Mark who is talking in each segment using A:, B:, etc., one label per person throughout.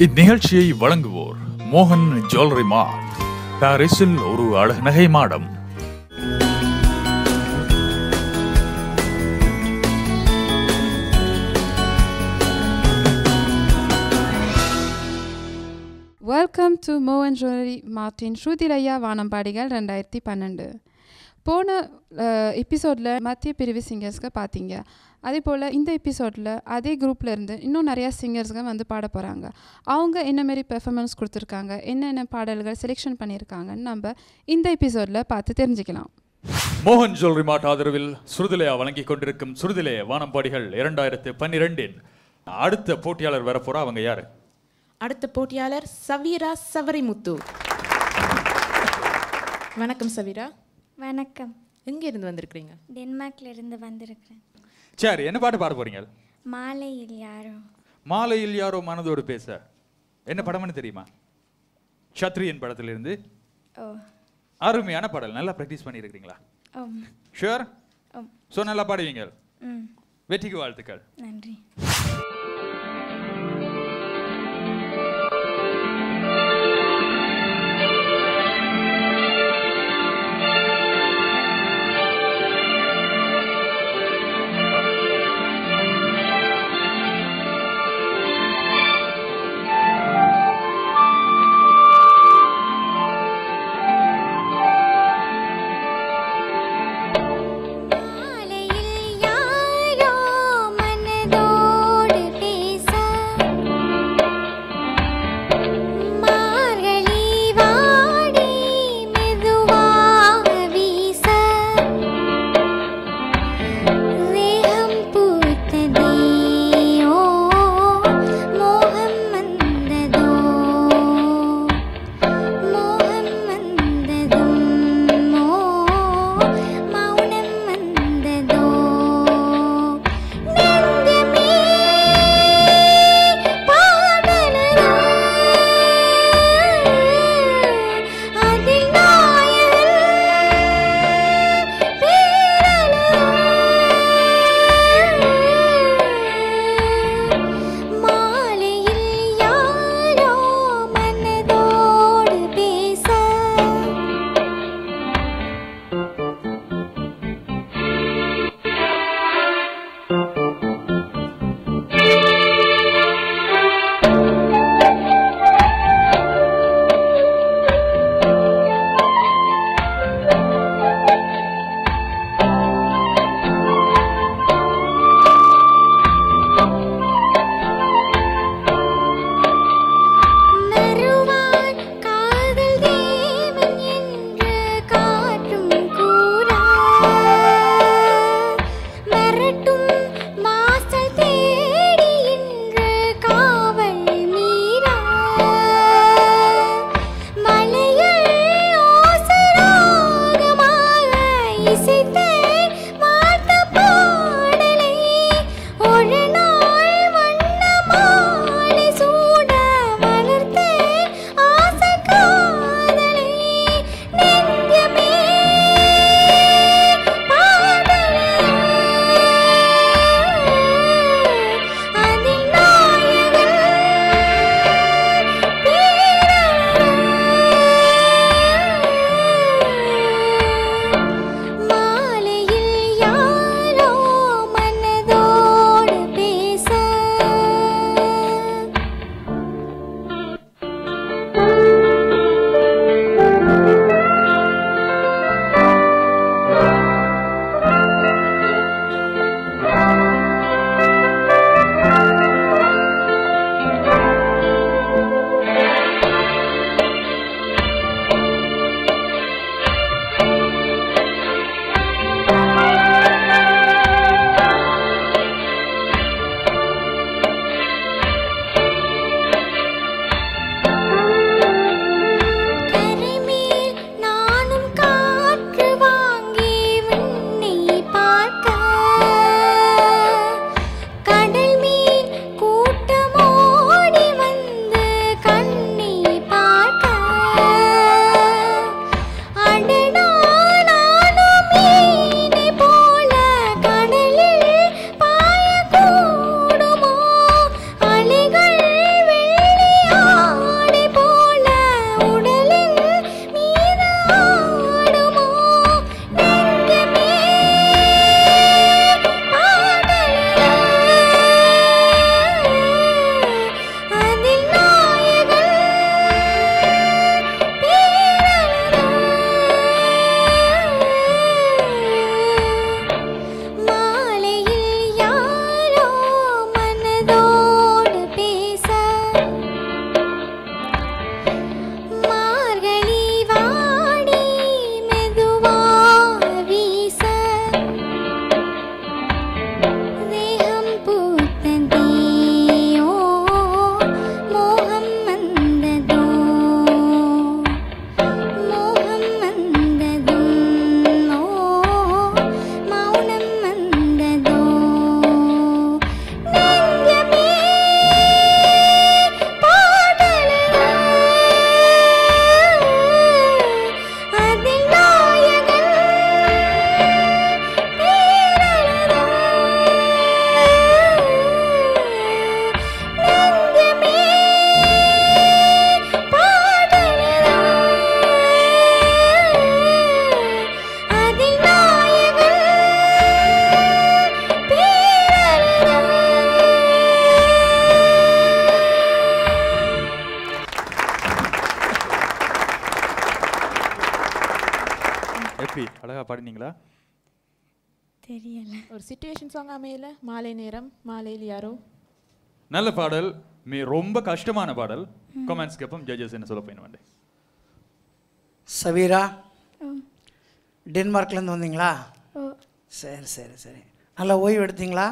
A: இந்நிகழ்ச்சியை வழங்குவோர் மோகன் ஜுவல்லரி மார்ட், பாரிஸில் ஒரு அழகு நகை மாடம்.
B: வெல்கம் டு மோகன் ஜுவல்லரி மார்ட்டின் ஸ்ருதிலயா வானம்பாடிகள் 2012. போன எபிசோடில் மத்திய பிரிவு சிங்கர்ஸ்க்கு பார்த்தீங்க. அதே போல் இந்த எபிசோடில் அதே குரூப்பில் இருந்து இன்னும் நிறையா சிங்கர்ஸ்கள் வந்து பாட போகிறாங்க. அவங்க என்னமாரி பெர்ஃபார்மன்ஸ் கொடுத்துருக்காங்க, என்னென்ன பாடல்கள் செலெக்ஷன் பண்ணியிருக்காங்கன்னு நம்ம இந்த எபிசோடில் பார்த்து தெரிஞ்சுக்கலாம்.
A: மோகன் ஜுவல்லரி மார்ட் ஆதரவில் ஸ்ருதிலயா வழங்கி கொண்டிருக்கும் ஸ்ருதிலயா வானம்பாடிகள் 2012 அடுத்த போட்டியாளர் வரப்போறா. அவங்க யாரு?
C: அடுத்த போட்டியாளர் சவீரா சவரிமுத்து. வணக்கம் சவீரா.
D: வணக்கம்.
C: எங்க இருந்து வந்திருக்கீங்க?
D: டென்மார்க்ல இருந்து வந்திருக்கிறேன்.
A: சரி, என்ன பாட்டு பாட போறீங்க?
D: மாலையில் யாரோ.
A: மாலையில் யாரோ மனதோடு பேச. என்ன படம்னு தெரியுமா? சத்ரியன் படத்திலிருந்து.
D: ஓ,
A: அருமையான பாடல். நல்லா ப்ராக்டிஸ் பண்ணியிருக்கிறீங்களா? ஷுவர்? ஸோ நல்லா பாடுவீங்க. வெற்றிக்கு வாழ்த்துக்கள்.
D: நன்றி. மாலையில் யாரோ மனதோடு
A: எப்படி அழகா பாடினீங்களா?
D: தெரியல.
C: ஒரு சிச்சுவேஷன் சாங் அமையல. மாலை நேரம் மாலையில் யாரோ.
A: நல்ல பாடல். ரொம்ப கஷ்டமான பாடல். கமெண்ட்ஸ் கேப்போம். ஜட்ஜஸ் என்ன சொல்ல போயின வேண்டே.
E: சவீரா, டென்மார்க்லேருந்து வந்தீங்களா?
D: ஓ.
E: சரி சரி சரி. நல்லா ஓய்வு எடுத்தீங்களா?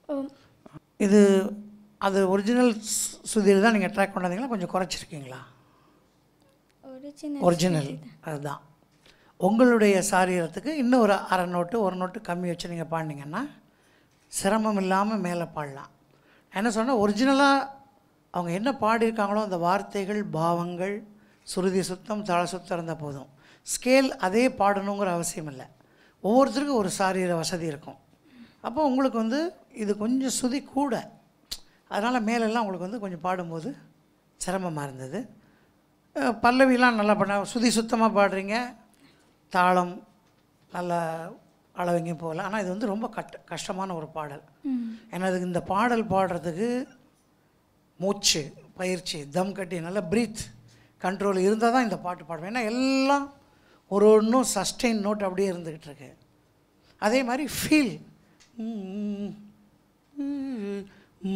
D: ஓ.
E: இது அது ஒரிஜினல் சுதியில் தான் நீங்கள் ட்ராக் கொண்டாந்தீங்களா? கொஞ்சம் குறைச்சிருக்கீங்களா? ஒரிஜினல் அதுதான். உங்களுடைய சாரீரத்துக்கு இன்னும் ஒரு அரை நோட்டு ஒரு நோட்டு கம்மி வச்சு நீங்கள் பாடினீங்கன்னா சிரமம் இல்லாமல் மேலே பாடலாம். என்ன சொன்னால் ஒரிஜினலாக அவங்க என்ன பாடியிருக்காங்களோ அந்த வார்த்தைகள், பாவங்கள், சுருதி சுத்தம், தாள சுத்தம் இருந்தால் போதும். ஸ்கேல் அதே பாடணுங்கிற அவசியம் இல்லை. ஒவ்வொருத்தருக்கும் ஒரு சாரீர வசதி இருக்கும். அப்போ உங்களுக்கு வந்து இது கொஞ்சம் சுதி கூட, அதனால் மேலெல்லாம் உங்களுக்கு கொஞ்சம் பாடும்போது சிரமமாக இருந்தது. பல்லவிலாம் நல்லா பண்ண, சுதி சுத்தமாக பாடுறீங்க, தாளம் நல்லா அளவங்கேயும் போகல. ஆனால் இது ரொம்ப கஷ்டமான ஒரு பாடல். ஏன்னா அதுக்கு இந்த பாடல் பாடுறதுக்கு மூச்சு பயிற்சி, தம் கட்டி நல்லா ப்ரீத் கண்ட்ரோல் இருந்தால் தான் இந்த பாட்டு பாடுவேன். ஏன்னா எல்லாம் ஒரு ஒன்றும் சஸ்டெயின் நோட் அப்படியே இருந்துக்கிட்டு இருக்கு. அதே மாதிரி ஃபீல்,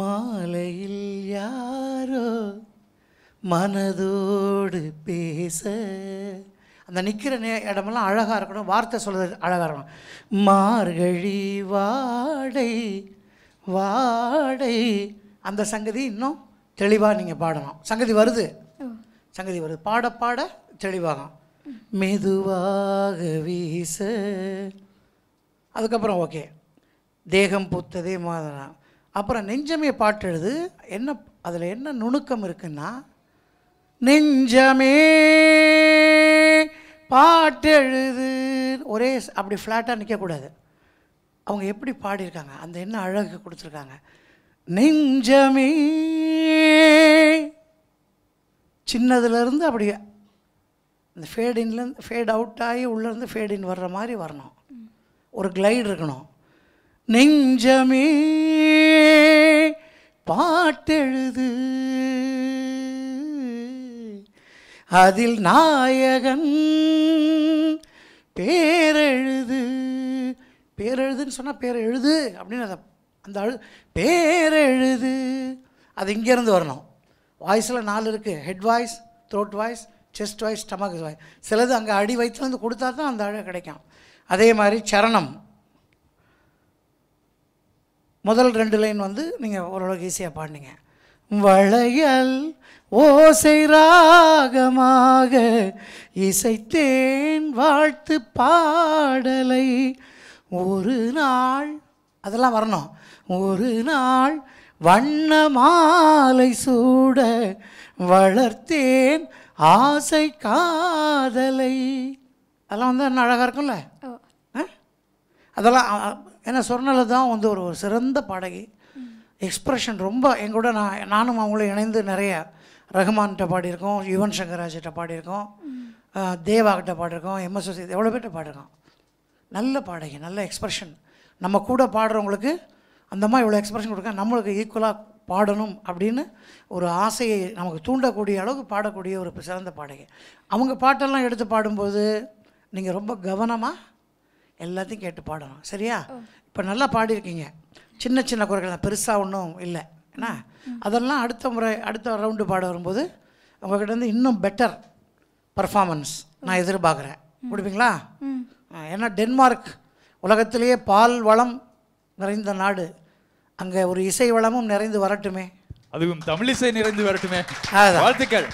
E: மாலையில் யாரோ மனதோடு பேச, அந்த நிற்கிற இடமெல்லாம் அழகாக இருக்கணும், வார்த்தை சொல்கிறது அழகாக இருக்கணும். மார்கழி வாடை வாடை, அந்த சங்கதி இன்னும் தெளிவாக நீங்கள் பாடணும். சங்கதி வருது, சங்கதி வருது, பாட பாட தெளிவாகும். மெதுவாக வீச, அதுக்கப்புறம் ஓகே, தேகம் பூத்ததே மாதிரி. அப்புறம் நெஞ்சமே பாட்டு எழுது. என்ன அதில் என்ன நுணுக்கம் இருக்குன்னா, நெஞ்சமே பாட்டு எழுது ஒரே அப்படி ஃப்ளாட்டாக நிற்கக்கூடாது. அவங்க எப்படி பாடியிருக்காங்க, அந்த என்ன அழகு கொடுத்துருக்காங்க. நெஞ்சமே சின்னதுலேருந்து அப்படியே அந்த ஃபேடின்லேருந்து ஃபேட் அவுட் ஆகி உள்ளேருந்து ஃபேடின் வர்ற மாதிரி வரணும். ஒரு கிளைடு இருக்கணும். நெஞ்சமே பாட்டெழுது, அதில் நாயகன் பேரெழுது. பேரெழுதுன்னு சொன்னால் பேர் எழுது அப்படின்னு அதை அந்த பேரெழுது அது இங்கேருந்து வரணும். வாய்ஸில் 4 இருக்குது. Head voice, throat voice, chest voice, stomach voice. சிலது அங்கே அடி வயிற்றுலேருந்து கொடுத்தா தான் அந்த அழகு கிடைக்கும். அதே மாதிரி சரணம் முதல் 2 லைன் நீங்கள் ஓரளவுக்கு ஈஸியாக பாடினீங்க. வளையல் ஓசை ராகமாக இசைத்தேன் வாழ்த்து பாடலை ஒரு நாள், அதெல்லாம் வரணும். ஒரு நாள் வண்ண மாலை சூட வளர்த்தேன் ஆசை காதலை. அதெல்லாம் என்ன அழகாக இருக்கும்ல. அதெல்லாம் ஏன்னா சொர்ணலை தான் ஒரு சிறந்த பாடகி. எக்ஸ்ப்ரெஷன் ரொம்ப எங்கூட நானும் அவங்களும் இணைந்து நிறைய ரஹ்மான்கிட்ட பாடியிருக்கோம், யுவன் சங்கர் ராஜ்கிட்ட பாடியிருக்கோம், தேவாகிட்ட பாடியிருக்கோம், எம்எஸ்எஸ் எவ்வளோ பேர்கிட்ட பாடியிருக்கோம். நல்ல பாடகி, நல்ல எக்ஸ்ப்ரெஷன். நம்ம கூட பாடுறவங்களுக்கு அந்தம்மா இவ்வளோ எக்ஸ்ப்ரெஷன் கொடுக்க, நம்மளுக்கு ஈக்குவலாக பாடணும் அப்படின்னு ஒரு ஆசையை நமக்கு தூண்டக்கூடிய அளவுக்கு பாடக்கூடிய ஒரு சிறந்த பாடகி. அவங்க பாட்டெல்லாம் எடுத்து பாடும்போது நீங்கள் ரொம்ப கவனமாக எல்லாத்தையும் கேட்டு பாடணும். சரியா? இப்போ நல்லா பாடியிருக்கீங்க. சின்ன சின்ன குறைகள் தான், பெருசாக ஒன்றும் இல்லை. ஏன்னா அதெல்லாம் அடுத்த ரவுண்டு பாட வரும்போது உங்கள்கிட்ட இன்னும் பெட்டர் பர்ஃபார்மன்ஸ் நான் எதிர்பார்க்குறேன். கொடுப்பீங்களா? ஏன்னா டென்மார்க் உலகத்திலேயே பால் வளம் நிறைந்த நாடு. அங்கே ஒரு இசை வளமும் நிறைந்து வரட்டுமே,
A: அதுவும் தமிழிசை நிறைந்து வரட்டுமே. வாழ்த்துக்கள்.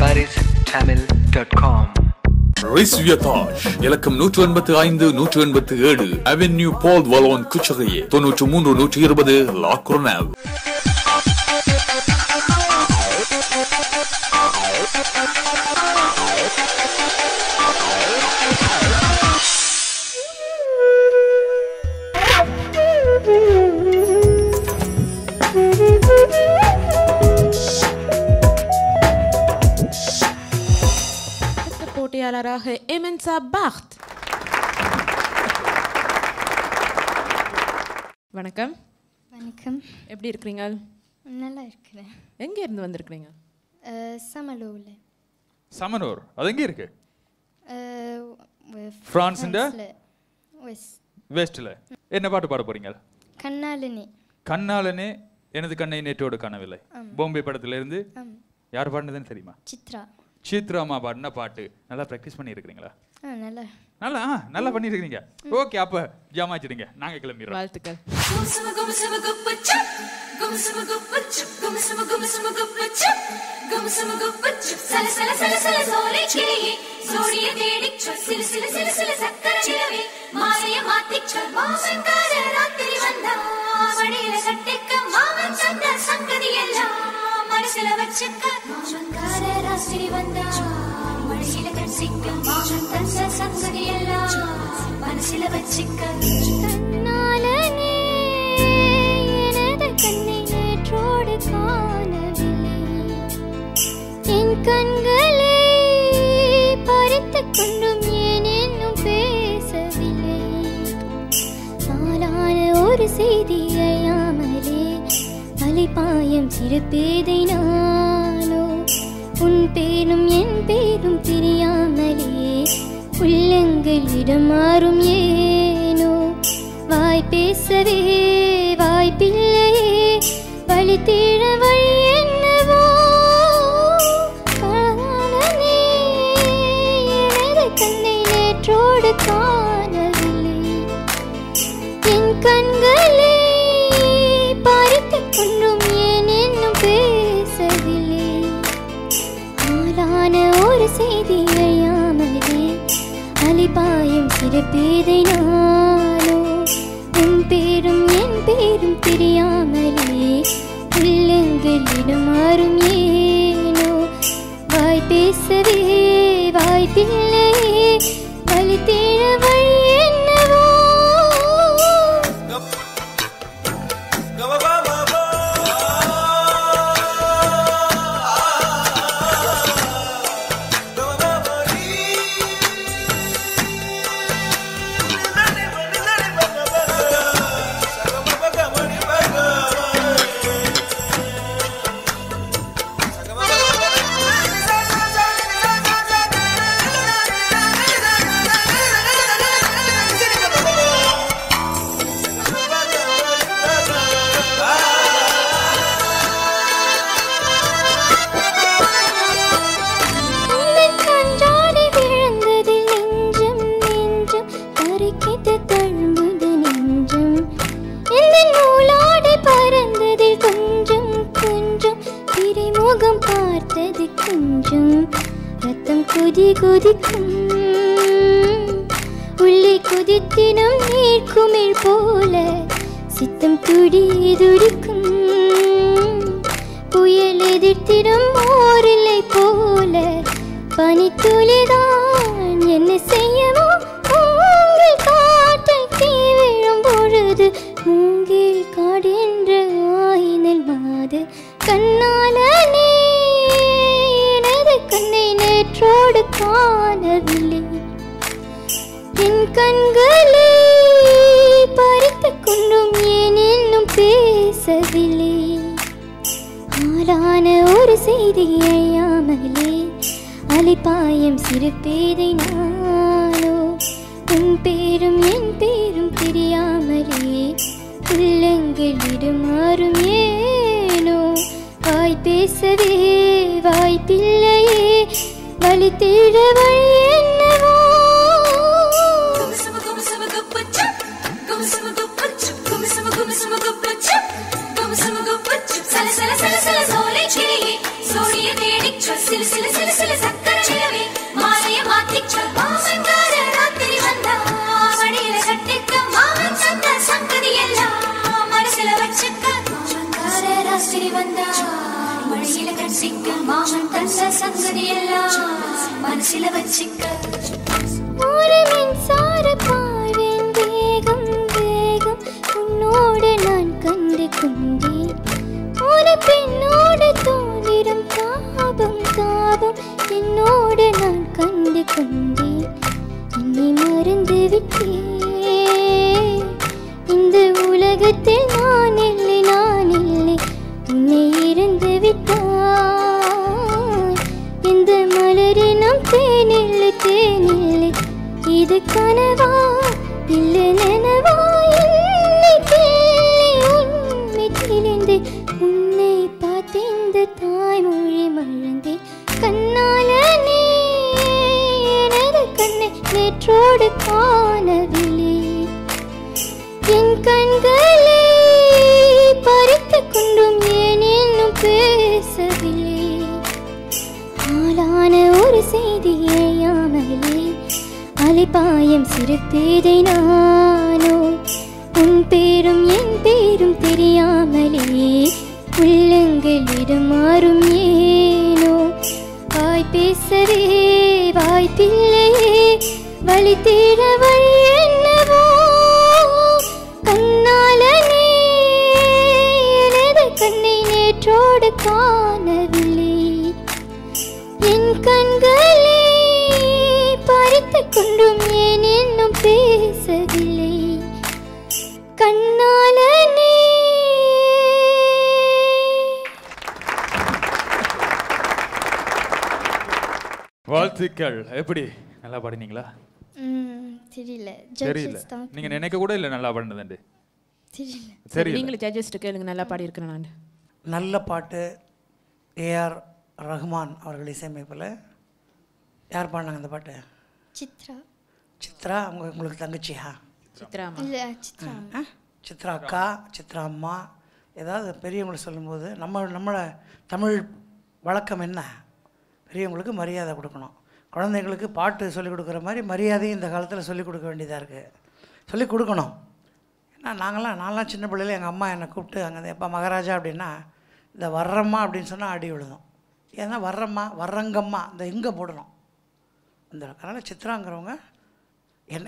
F: paristamil.com
G: ரிஸ்வியதாஜ் இலக்கம் 185 187 அவென்யூ பால் வலோன் குச்சகையே 93 120 லா குர்னாவ்.
C: வருகின்றாராக எமென்சா பாக்த். வணக்கம்.
D: வணக்கம்.
C: எப்படி இருக்கிறீங்க?
D: நல்லா இருக்கிறேன்.
C: எங்கே இருந்து வந்திருக்கிறீங்க?
D: சமலூரில்.
A: சமனூர் அது எங்கே இருக்கு? பிரான்ஸ்ல வெஸ்ட்ல. என்ன பாட்டு பாட போறீங்க?
D: கண்ணாலனே.
A: கண்ணாலனே எனது கண்ணை நேற்றோடு காணவில்லை. பாம்பே படத்துல இருந்து. யார் பாடினதுன்னு தெரியுமா?
D: சித்ரா.
A: சித்ராமா பாடின பாட்டு. நல்லா ப்ராக்டிஸ் பண்ணி இருக்கீங்களா?
D: நல்லா
A: நல்லா பண்ணிருக்கீங்க. ஓகே, அப்ப ஜமாச்சிடுங்க, நாங்க கிளம்பிடுறோம்.
C: வாழ்த்துக்கள்.
D: மனசில வச்சிக்க கண்ணாலனே எனது கண்ணை நேற்றோடு காணவில்லை. என் கண்களை பறித்துக் கொண்டும் ஏன் இன்னும் பேசவில்லை. நாளான ஒரு செய்தி அறியாமலே அலைபாயம் சிறு பேதை நானோ. உன் பேரும் என் பேரும் தெரியாமலே உள்ளங்களிடம் மாறும் ஏனோ. வாய் பேசவே வாய்ப்பில்லையே, வழி தேட வழி என்னவோ. காணானே எனது கண்ணை நேற்றோடு காணவில்லை. என் கண்களை பறித்துக் கொண்டும் ஏன் இன்னும் பேசவில்லை. ஆளான ஒரு செய்தி அறியாமலே அலைபாயும் சிறு பேதை நானோ. உன் பேரும் என் பேரும் தெரியாமலே உள்ளங்களிடம் மாறும் ஏனோ. வாய் பேசவே வாய்ப்பில்லையே, வழி தேட வழி என்னவோ. குதிக்கும் உள்ளே குதித்தினம் நீர்க்குமிழ் போல சித்தம் துடி துடிக்கும். புயல் எதிர்த்திடும் ஓரில்லை போல பனித்துளிதான் என்ன செய்யவோ. உங்கள் காற்றில் தீ விழும் பொழுது மூங்கில் காடென்ற ஆயினல் மாது. கண்ணாலனே எனது கண்ணை நேற்றோடு காணவில்லை. என் கண்களை பறித்துக் கொண்டும் ஏன் இன்னும் பேசவில்லை. ஆளான ஒரு செய்தி அறியாமலே அலைபாயம் சிறு பேதை நானோ. உன் பேரும் என் பேரும் தெரியாமலே உள்ளங்களிடம் மாறும் ஏனோ. வாய் பேசவே வாய்ப்பில்லையே, வழி தேட வழி என்னவோ. மனசில வச்சிக்க ஒரு மின்சார பாய்வின் வேகம் வேகம் உன்னோடு நான் கண்டு கொண்டேன். ஒரு பெண்ணோடு தோன்றிடும் தாபம் தாபம் என்னோடு நான் கண்டு கொண்டேன். உலகத்தில் நான் இல்லை உன்னை இருந்து விட்டாய். இந்த மலரினம் தேனில்லை இது கனவா இல்லை நனவா என்னை கேள்வி உண்மை தெரிந்து உன்னை பார்த்த தாய்மொழி மறந்தேன். கண்ணாலனே எனது கண்ணை நேற்றோடு காணவில்லை. என் கண்களை பறித்துக் கொண்டும் ஏன் இன்னும் பேசவில்லை. ஆளான ஒரு செய்தி அறியாமலே அலைபாயம் சிரிப்பேதை நானோ. உன் பேரும் என் பேரும் தெரியாமலே உள்ளங்களிடம் மாறும் ஏனோ. வாய் பேசவே வாய்ப்பில்லையே வழி தேட வழி என்னவோ. கண்ணாலனே எனது கண்ணை நேற்றோடு காணவில்லை. என் கண்களை பறித்துக் கொண்டும் ஏன் இன்னும் பேசவில்லை. கண்ணாலனே.
A: வாழ்த்துக்கள். எப்படி நல்லா பாடினீங்களா?
D: தெரியல.
A: தெரியல. நீங்க நினைக்க கூட இல்லை நல்லா பாடினதுண்டு.
D: தெரியல.
C: சரி, நீங்களும் ஜட்ஜஸ்ட்டு கேளுங்க நல்லா பாடியிருக்கிறேன் நான்.
E: நல்ல பாட்டு ஏஆர் ரஹ்மான் அவர்கள் இசையமைப்பில். யார் பாடினாங்க அந்த பாட்டு?
D: சித்ரா.
E: சித்ரா உங்களுக்கு தங்கச்சியா?
C: சித்ரா
E: சித்ரா அக்கா, சித்ரா அம்மா. ஏதாவது பெரியவங்களை சொல்லும்போது நம்மளை தமிழ் வழக்கம் என்ன? பெரியவங்களுக்கு மரியாதை கொடுக்கணும். குழந்தைங்களுக்கு பாட்டு சொல்லிக் கொடுக்குற மாதிரி மரியாதையும் இந்த காலத்தில் சொல்லிக் கொடுக்க வேண்டியதாக இருக்குது. சொல்லிக் கொடுக்கணும். ஏன்னா நான்லாம் சின்ன பிள்ளையில எங்கள் அம்மா என்னை கூப்பிட்டு அங்கே எப்போ மகாராஜா அப்படின்னா இந்த வர்றம்மா அப்படின்னு சொன்னால் அடி விழுதும். ஏன்னா வர்றம்மா வர்றங்கம்மா இந்த இங்கே போடணும். அந்த அதனால் சித்ராங்கிறவங்க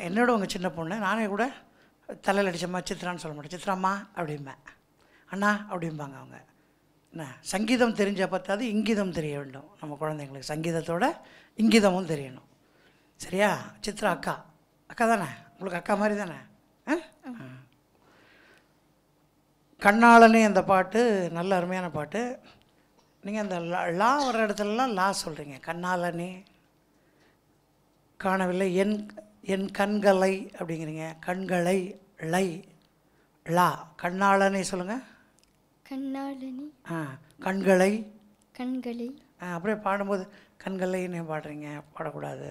E: என்னோட உங்க சின்ன பொண்ணு. நானே கூட தலையில் அடித்தம்மா சித்ரான்னு சொல்ல மாட்டேன், சித்ராம்மா அப்படிம்பேன். அண்ணா அப்படிம்பாங்க அவங்க. என்ன சங்கீதம் தெரிஞ்ச பார்த்தாது இங்கீதம் தெரிய வேண்டும் நம்ம குழந்தைங்களுக்கு. சங்கீதத்தோட இங்கீதமும் தெரியணும். சரியா? சித்ரா அக்கா. அக்கா தானே? உங்களுக்கு அக்கா மாதிரி தானே? கண்ணாளனே அந்த பாட்டு நல்ல அருமையான பாட்டு. நீங்கள் அந்த லா வர இடத்துலலாம் லா சொல்கிறீங்க. கண்ணாளனே காணவில்லை என் கண்களை அப்படிங்கிறீங்க. கண்களை லை லா. கண்ணாளனே சொல்லுங்கள்.
D: கண்ணாளனே.
E: கண்களை
D: கண்களை.
E: அப்படியே பாடும்போது கண்களைன்னு பாடுறீங்க, பாடக்கூடாது.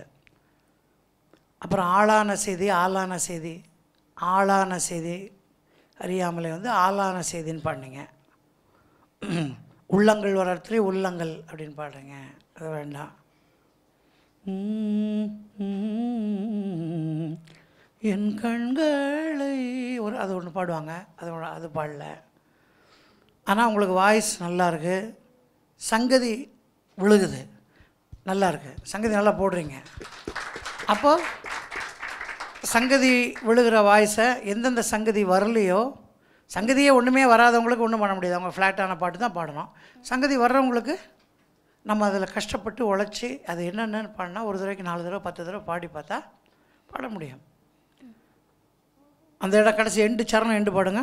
E: அப்புறம் ஆளான செய்தி ஆளான செய்தி. ஆளான செய்தி அறியாமலே ஆளான செய்தின்னு பாடினீங்க. உள்ளங்கள் வர இடத்துல உள்ளங்கள் அப்படின்னு பாடுறீங்க. அது வேண்டாம். என் கண்களை அது ஒன்று பாடுவாங்க, அது பாடல. ஆனால் உங்களுக்கு வாய்ஸ் நல்லா இருக்குது, சங்கதி விழுகுது, நல்லா இருக்குது, சங்கதி நல்லா போடுறீங்க. அப்போது சங்கதி விழுகிற வாய்ஸை எந்தெந்த சங்கதி வரலையோ, சங்கதியே ஒன்றுமே வராதவங்களுக்கு ஒன்றும் பண்ண முடியாது. அவங்க ஃப்ளாட்டான பாட்டு தான் பாடணும். சங்கதி வர்றவங்களுக்கு நம்ம அதில் கஷ்டப்பட்டு உழைச்சி அது என்னென்னு பாடினா ஒரு தடவைக்கு 4 தடவை 10 தடவை பாடி பார்த்தா பாட முடியும். அந்த இடம் கடைசி எண்டு சரணம் எண்டு பாடுங்க.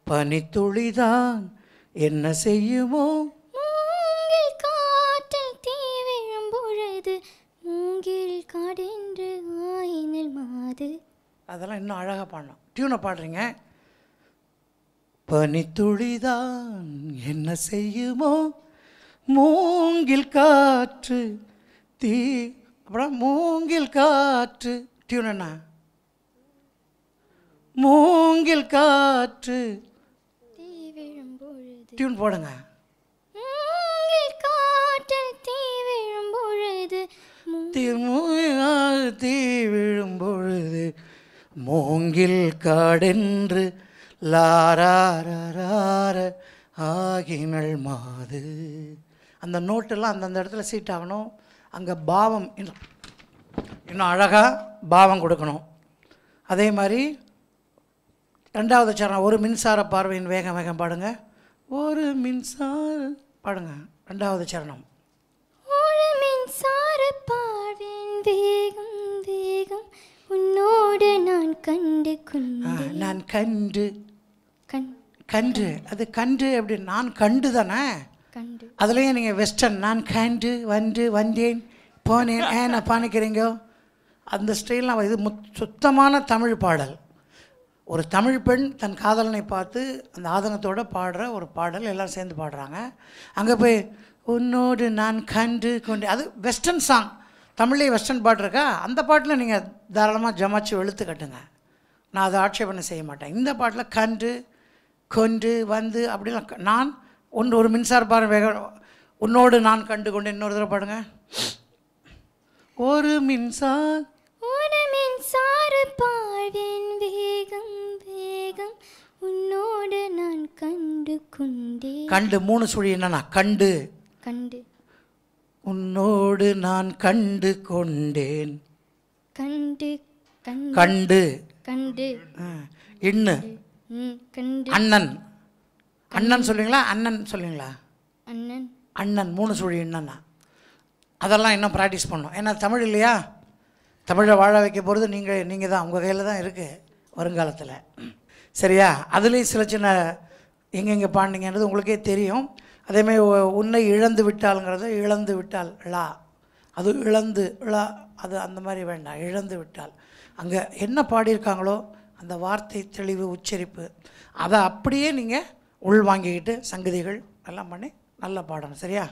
E: பனித்துளிதான் என்ன செய்யுமோ
D: மூங்கில் காற்றில் தீ விழும் பொழுது மூங்கில் காடென்று ஆயினில் மாது. அதெல்லாம் இன்னும் அழகாக பாடணும். டியூனை பாடுறீங்க.
E: பனித்துளிதான் என்ன செய்யுமோ மூங்கில் காற்று தீ. அப்புறம் மூங்கில் காற்று. டியூன் என்ன? மூங்கில் காற்று டியூன் போடுங்க.
D: மூங்கில் காற்றில் தீ விழும் பொழுது
E: தீ விழும் பொழுது மூங்கில் காடென்று லாரார ஆகினள் மாது. அந்த நோட்டெல்லாம் அந்தந்த இடத்துல சீட் ஆகணும். அங்கே பாவம் இன்னும் அழகாக பாவம் கொடுக்கணும். அதே மாதிரி 2வது சரணம் ஒரு மின்சார பார்வையின் வேகம் வேகம் பாடுங்க. ஒரு மின்சார பாடுங்க. 2வது சரணம்.
D: ஒரு மின்சார பார்வையின் வேகம் வேகம் உன்னோடு உன்னோடு நான் கண்டு கொண்டேன்.
E: நான் கண்டு
D: கண்
E: கண்டு அது கண்டு அப்படி நான் கண்டு தானே.
D: கண்டு
E: அதுலேயும் நீங்கள் வெஸ்டர்ன் நான் கண்டு வந்தேன் போனேன் ஏன்னா பாணிக்கிறீங்க அந்த ஸ்டைல்லாம் இது சுத்தமான தமிழ் பாடல். ஒரு தமிழ் பெண் தன் காதலனை பார்த்து அந்த ஆதங்கத்தோடு பாடுற ஒரு பாடல், எல்லோரும் சேர்ந்து பாடுறாங்க. அங்கே போய் உன்னோடு நான் கண்டு கொண்டு அது வெஸ்டர்ன் சாங். தமிழ்லேயே வெஸ்டர்ன் பாட்டு இருக்கா, அந்த பாட்டில் நீங்கள் தாராளமாக ஜமாச்சு வெளுத்து கட்டுங்க, நான் அதை ஆட்சேபனை செய்ய மாட்டேன். இந்த பாட்டில் கண்டு கொண்டு வந்து அப்படிலாம் நான் ஒரு மின்சார பாரு வேக உன்னோடு நான் கண்டு கொண்டு இன்னொரு தடவை பாடுங்க. ஒரு மின்சார
D: பாடின் வேகம் வேகம் உன்னோடு நான் கண்டு கொண்டேன்.
E: கண்டு 3 சுழி என்னன்னா கண்டு
D: கண்டு
E: உன்னோடு நான் கண்டு கொண்டேன்.
D: கண்டு
E: கண்டு
D: கண்டு
E: இன்னு
D: கண்டு
E: அண்ணன் அண்ணன் சொல்லுவீங்களா அண்ணன் சொல்லுவீங்களா
D: அண்ணன்
E: அண்ணன் 3 சுழி என்னன்னா அதெல்லாம் இன்னும் ப்ராக்டிஸ் பண்ணணும். ஏன்னா தமிழ் இல்லையா, தமிழை வாழ வைக்க போகிறது நீங்கள் தான், உங்கள் கையில் தான் இருக்குது வருங்காலத்தில். சரியா? அதுலேயும் சில சின்ன எங்கெங்கே பாண்டிங்கன்றது உங்களுக்கே தெரியும். அதேமாதிரி உன்னை இழந்து விட்டாலுங்கிறது இழந்து விட்டால் லா, அது இழந்து லா, அது அந்த மாதிரி வேண்டாம், இழந்து விட்டால். அங்கே என்ன பாடியிருக்காங்களோ அந்த வார்த்தை தெளிவு உச்சரிப்பு அதை அப்படியே நீங்கள் உள்வாங்கிக்கிட்டு சங்கதிகள் எல்லாம் பண்ணி நல்லா பாடணும். சரியா?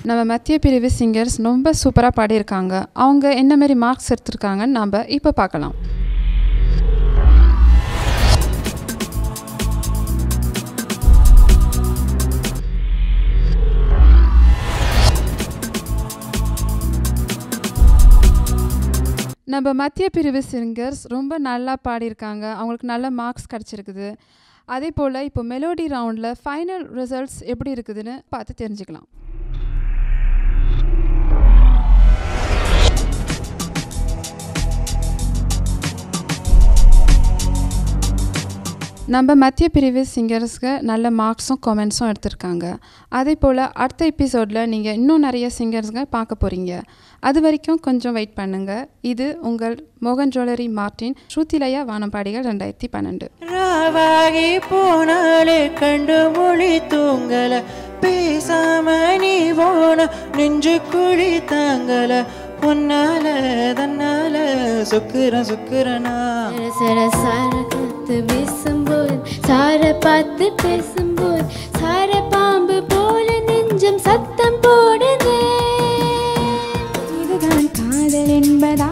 B: நம்ம மத்திய பிரிவு சிங்கர்ஸ் ரொம்ப சூப்பராக பாடியிருக்காங்க. அவங்க என்ன மாதிரி மார்க்ஸ் எடுத்திருக்காங்கன்னு நம்ம இப்போ பார்க்கலாம். நம்ம மத்திய பிரிவு சிங்கர்ஸ் ரொம்ப நல்லா பாடியிருக்காங்க, அவங்களுக்கு நல்ல மார்க்ஸ் கிடச்சிருக்குது. அதே போல் இப்போ மெலோடி ரவுண்டில் ஃபைனல் ரிசல்ட்ஸ் எப்படி இருக்குதுன்னு பார்த்து தெரிஞ்சுக்கலாம். நம்ம மத்திய பிரிவு சிங்கர்ஸ்க்கு நல்ல மார்க்ஸும் கமெண்ட்ஸும் எடுத்திருக்காங்க. அதே போல் அடுத்த எபிசோடில் நீங்கள் இன்னும் நிறைய சிங்கர்ஸ்ங்க பார்க்க போகிறீங்க. அது வரைக்கும் கொஞ்சம் வெயிட் பண்ணுங்கள். இது உங்கள் மோகன் ஜுவல்லரி மார்ட்டின் ஸ்ருதிலயா வானம்பாடிகள் 2012.
F: ராவாகி போனாலே கண்டு மொழி தூங்கல, பேசாம நீ போன நெஞ்சு குழி தாங்கல, பொன்னால தன்னால சுக்குரனா
D: சாரத்து வீசும்போது சார பார்த்து பேசும்போது சார பாம்பு போல நெஞ்சம் சத்தம் போடுதே. இதுதான் காதல் என்பதா,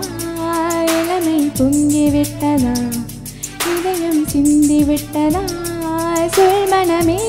D: இளமை பொங்கி விட்டதா, இதயம் சிந்தி விட்டதா, சொல் மனமே